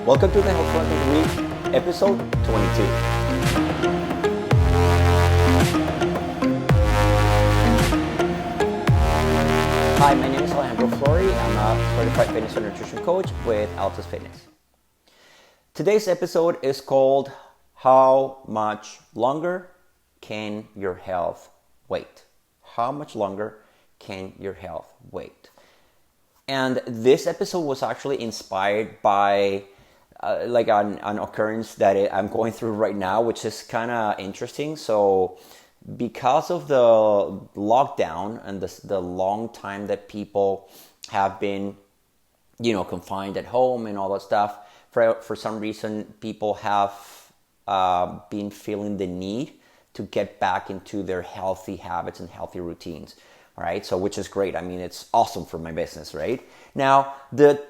Welcome to the Health Rant of the Week, episode 22. Hi, my name is Alejandro Flori. I'm a certified fitness and nutrition coach with Altus Fitness. Today's episode is called How Much Longer Can Your Health Wait? How much longer can your health wait? And this episode was actually inspired by an occurrence that I'm going through right now, which is kind of interesting. So because of the lockdown and the long time that people have been, confined at home and all that stuff, for some reason, people have been feeling the need to get back into their healthy habits and healthy routines. All right, so which is great. I mean, it's awesome for my business, right? Now, the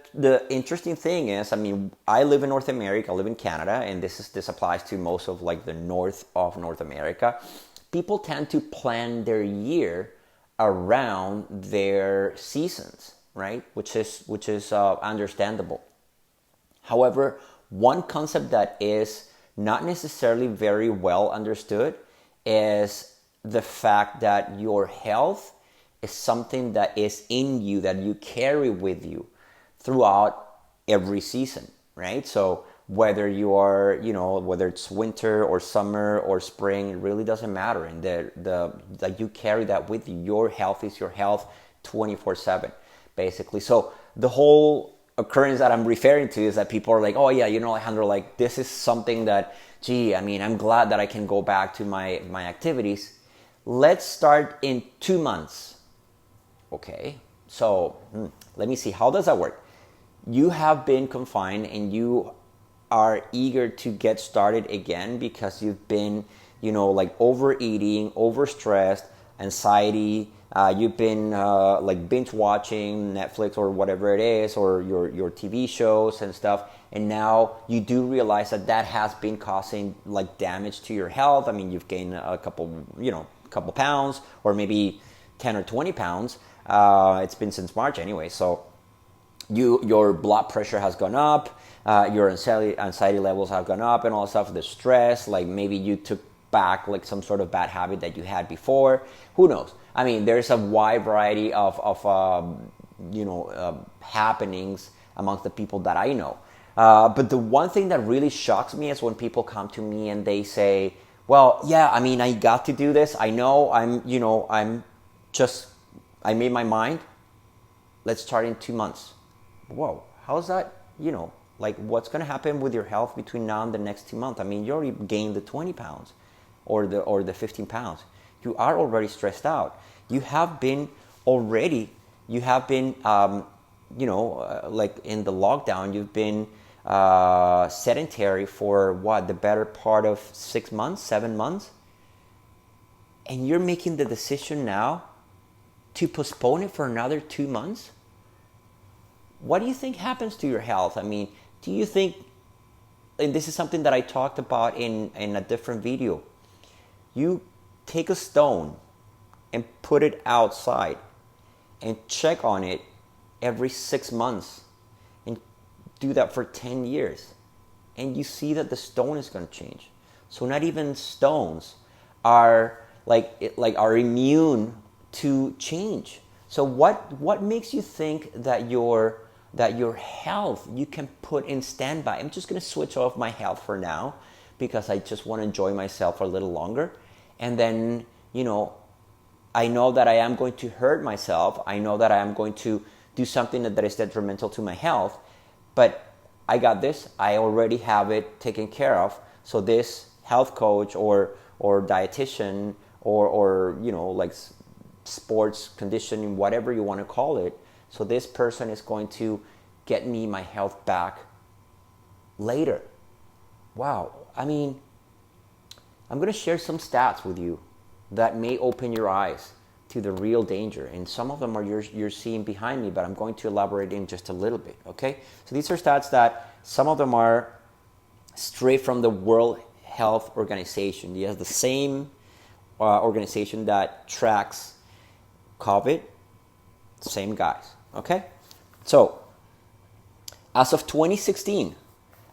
interesting thing is, I live in North America, I live in Canada, and this applies to most of the north of North America. People tend to plan their year around their seasons, right? Which is understandable. However, one concept that is not necessarily very well understood is the fact that your health is something that is in you, that you carry with you throughout every season, right? So whether you are, whether it's winter or summer or spring, it really doesn't matter. And that you carry that with you. Your health is your health 24/7, basically. So the whole occurrence that I'm referring to is that people are like, oh yeah, Alejandro, this is something that, I'm glad that I can go back to my activities. Let's start in 2 months. Okay, so let me see. How does that work? You have been confined and you are eager to get started again because you've been, overeating, overstressed, anxiety. You've been binge watching Netflix or whatever it is, or your TV shows and stuff. And now you do realize that has been causing damage to your health. You've gained a couple pounds, or maybe 10 or 20 pounds. It's been since March anyway. So your blood pressure has gone up, your anxiety levels have gone up and all that stuff, the stress, maybe you took back some sort of bad habit that you had before. Who knows? There's a wide variety of happenings amongst the people that I know. But the one thing that really shocks me is when people come to me and they say, well, yeah, I got to do this. I know I made my mind. Let's start in 2 months. Whoa, how's that? What's going to happen with your health between now and the next 2 months? You already gained the 20 pounds or the 15 pounds. You are already stressed out. You have been in the lockdown, you've been sedentary for the better part of 6 months, 7 months. And you're making the decision now to postpone it for another 2 months? What do you think happens to your health? Do you think, and this is something that I talked about in a different video, you take a stone and put it outside and check on it every 6 months and do that for 10 years, and you see that the stone is going to change. So not even stones are are immune to change. So what makes you think that your health you can put in standby? I'm just going to switch off my health for now because I just want to enjoy myself for a little longer. And then, I know that I am going to hurt myself. I know that I am going to do something that is detrimental to my health. But I got this. I already have it taken care of. So this health coach or dietitian or sports conditioning, whatever you want to call it. So this person is going to get me my health back later. Wow. I'm going to share some stats with you that may open your eyes to the real danger. And some of them are you're seeing behind me, but I'm going to elaborate in just a little bit, okay? So these are stats that some of them are straight from the World Health Organization. Yes, the same organization that tracks COVID, same guys, okay? So, as of 2016,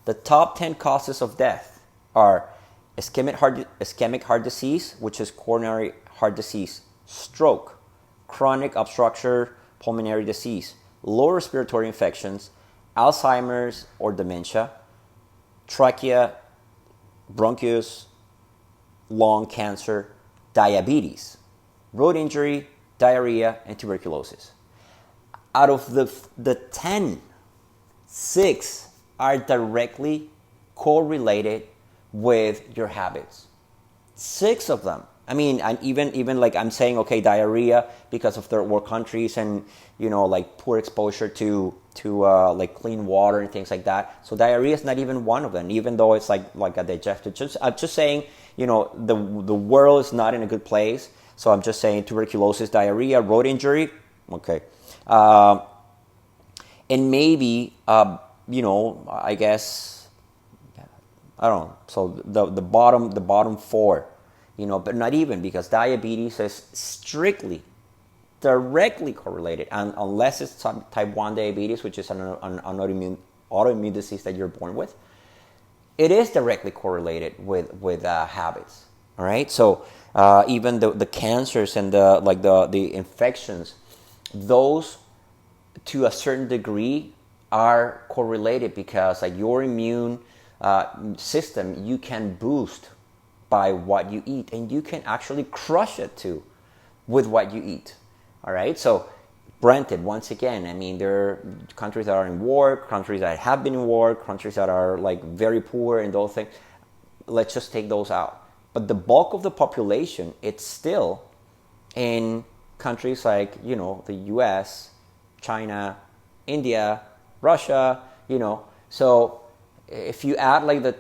The top 10 causes of death are ischemic heart disease, which is coronary heart disease, stroke, chronic obstructive pulmonary disease, lower respiratory infections, Alzheimer's or dementia, trachea, bronchus, lung cancer, diabetes, road injury, diarrhea, and tuberculosis. Out of the 10, 6 are directly correlated with your habits. 6 of them. I mean, and even like I'm saying, okay, diarrhea because of third world countries and like poor exposure to like clean water and things like that. So diarrhea is not even one of them, even though it's like a digestive. I'm just saying, the world is not in a good place. So I'm just saying tuberculosis, diarrhea, road injury, okay, and maybe I guess I don't know. So the bottom 4. But not even, because diabetes is strictly, directly correlated, and unless it's type 1 diabetes, which is an autoimmune disease that you're born with, it is directly correlated with habits. All right, so even the cancers and the infections, those to a certain degree are correlated because like your immune system you can boost by what you eat, and you can actually crush it too with what you eat. All right, so granted, once again, I mean, there are countries that are in war, countries that have been in war, countries that are like very poor and those things. Let's just take those out. But the bulk of the population, it's still in countries like the US, China, India, Russia. So if you add like the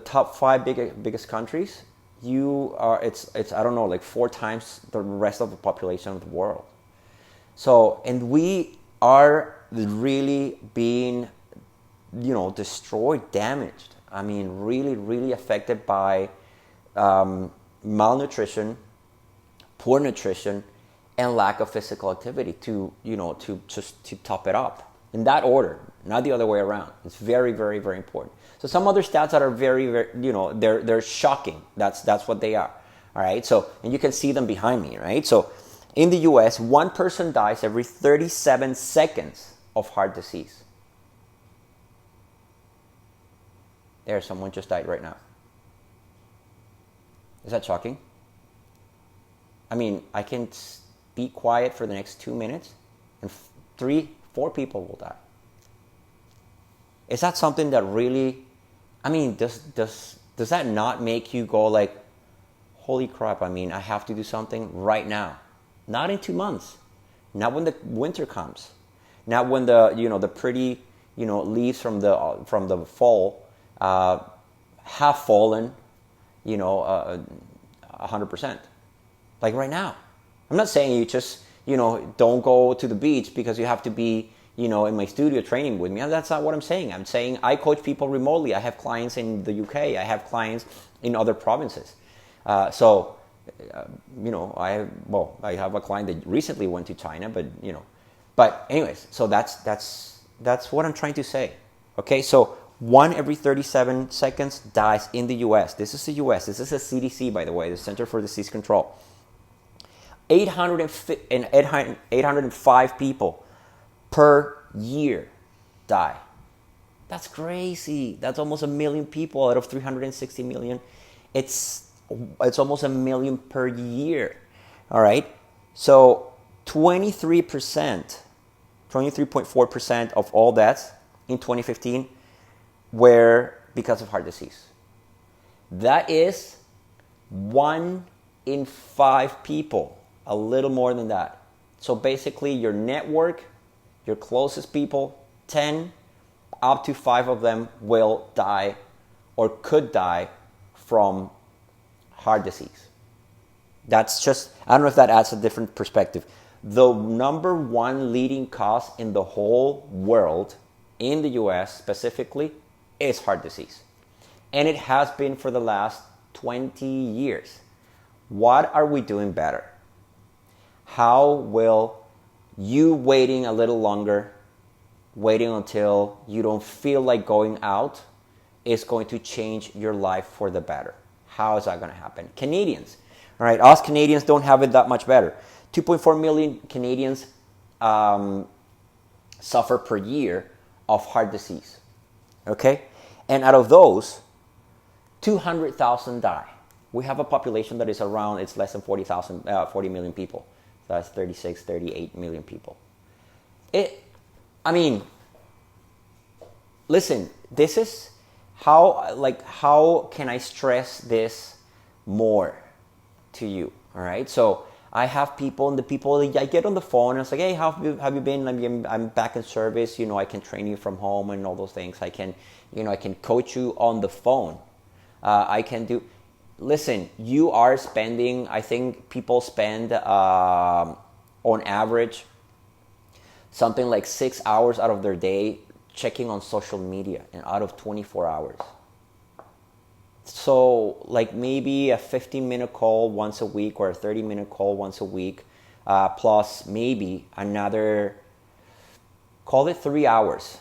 top 5 biggest countries, it's I don't know, like 4 times the rest of the population of the world. So, and we are really being destroyed, damaged. I mean, really, really affected by malnutrition, poor nutrition, and lack of physical activity to top it up in that order, not the other way around. It's very, very, very important. So some other stats that are very, very, they're shocking. That's what they are. All right. So, and you can see them behind me, right? So in the US, 1 person dies every 37 seconds of heart disease. There, someone just died right now. Is that shocking? I mean, I can be quiet for the next 2 minutes and 3-4 people will die. Is that something that really, I mean, does that not make you go like, holy crap, I mean, I have to do something right now. Not in 2 months. Not when the winter comes. Not when the pretty, leaves from the fall have fallen, 100%. Like right now. I'm not saying you just, don't go to the beach because you have to be, in my studio training with me. And that's not what I'm saying. I'm saying I coach people remotely. I have clients in the UK. I have clients in other provinces. I have a client that recently went to China, but anyways, so that's what I'm trying to say. Okay, so 1 every 37 seconds dies in the US. This is the US. This is the CDC, by the way, the Center for Disease Control. 805 people per year die. That's crazy. That's almost 1 million people out of 360 million. It's almost 1 million per year. All right. So 23.4% of all deaths in 2015 were because of heart disease. That is 1 in 5 people, a little more than that. So basically your network, your closest people, 10 up to 5 of them will die or could die from heart disease. That's just, I don't know if that adds a different perspective. The number 1 leading cause in the whole world, in the US specifically, is heart disease. And it has been for the last 20 years. What are we doing better? How will you waiting a little longer waiting until you don't feel like going out is going to change your life for the better. How is that going to happen? Canadians, all right, us Canadians don't have it that much better. 2.4 million Canadians suffer per year of heart disease, okay? And out of those, 200,000 die. We have a population that is around, it's less than 40 million people. So that's 36, 38 million people. Listen, this is how can I stress this more to you, all right? So I have people, and the people, I get on the phone, and it's like, hey, how have you been? I'm back in service, I can train you from home and all those things. I can coach you on the phone. Listen, you are spending, I think people spend, on average, something like 6 hours out of their day checking on social media, and out of 24 hours. So like maybe a 15-minute call once a week or a 30-minute call once a week, plus maybe another, call it 3 hours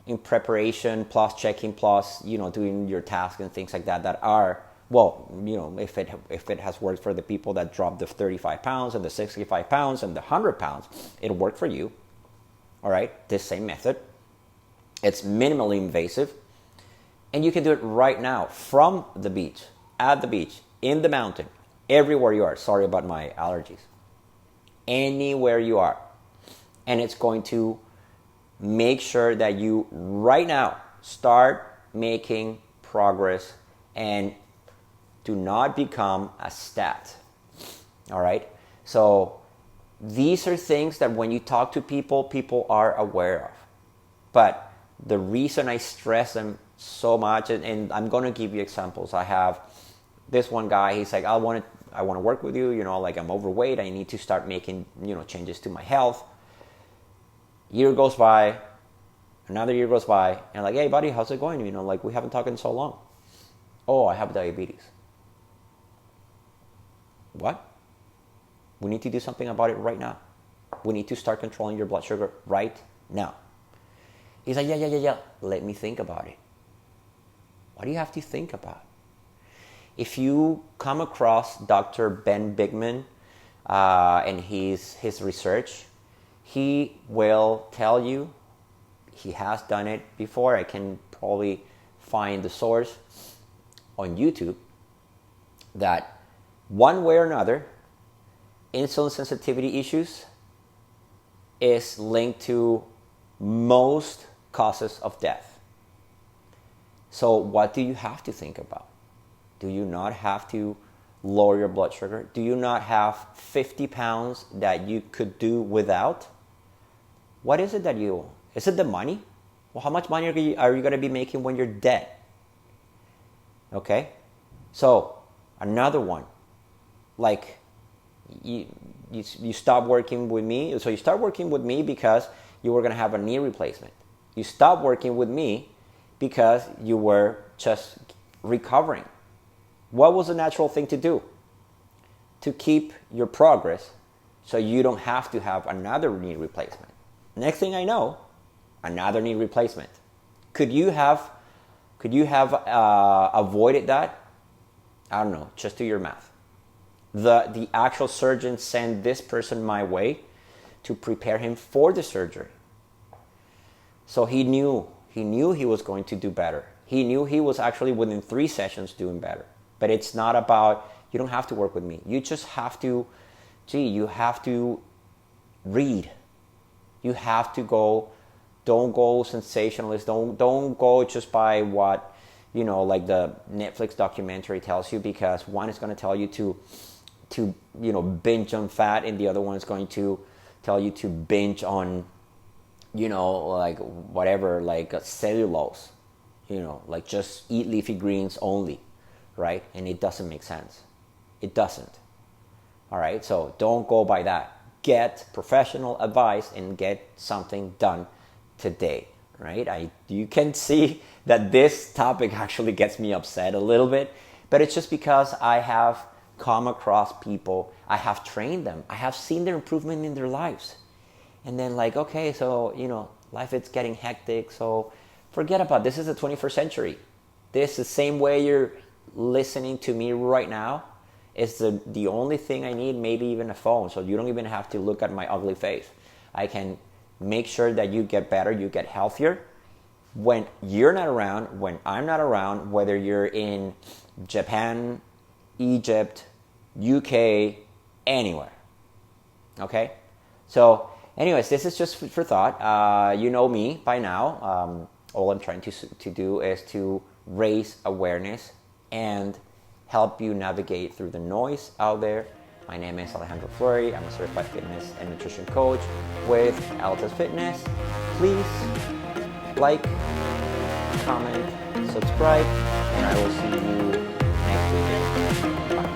in preparation, plus checking, plus, doing your tasks and things like that are, well, if it has worked for the people that dropped the 35 pounds and the 65 pounds and the 100 pounds, it'll work for you. All right, this same method. It's minimally invasive. And you can do it right now from the beach, at the beach, in the mountain, everywhere you are. Sorry about my allergies. Anywhere you are. And it's going to make sure that you right now start making progress and do not become a stat. All right? So these are things that when you talk to people, people are aware of. But the reason I stress them so much, and I'm going to give you examples. I have this one guy, he's like, I want to work with you, like I'm overweight, I need to start making, changes to my health. Year goes by, another year goes by, and like, hey buddy, how's it going? Like we haven't talked in so long. Oh, I have diabetes. What? We need to do something about it right now. We need to start controlling your blood sugar right now. He's like, yeah. Let me think about it. What do you have to think about? If you come across Dr. Ben Bigman and his research, he will tell you, he has done it before. I can probably find the source on YouTube, that one way or another, insulin sensitivity issues is linked to most causes of death. So what do you have to think about? Do you not have to lower your blood sugar? Do you not have 50 pounds that you could do without? What is it that is it the money? Well, how much money are you going to be making when you're dead? Okay? So, another one. Like, you stop working with me. So you start working with me because you were going to have a knee replacement. You stopped working with me because you were just recovering. What was the natural thing to do? To keep your progress so you don't have to have another knee replacement. Next thing I know, another knee replacement. Could you have avoided that? I don't know, just do your math. The actual surgeon sent this person my way to prepare him for the surgery. So he knew he was going to do better. He knew he was actually within 3 sessions doing better. But it's not about, you don't have to work with me. You just have to, you have to read. You have to go, don't go sensationalist. Don't go just by what, like the Netflix documentary tells you, because one is going to tell you to binge on fat, and the other one is going to tell you to binge on, like whatever, like cellulose, like just eat leafy greens only, right? And it doesn't make sense. It doesn't. All right, so don't go by that. Get professional advice and get something done today, right? You can see that this topic actually gets me upset a little bit, but it's just because I have come across people, I have trained them, I have seen their improvement in their lives. And then like, okay, so, Life is getting hectic, so forget about it. This is the 21st century. This is the same way you're listening to me right now. It's the only thing I need, maybe even a phone, so you don't even have to look at my ugly face. I can make sure that you get better, you get healthier. When you're not around, when I'm not around, whether you're in Japan, Egypt, UK, anywhere. Okay? So, anyways, this is just for thought. You know me by now. All I'm trying to do is to raise awareness and help you navigate through the noise out there. My name is Alejandro Fleury. I'm a certified fitness and nutrition coach with Altus Fitness. Please like, comment, subscribe, and I will see you next week. Bye.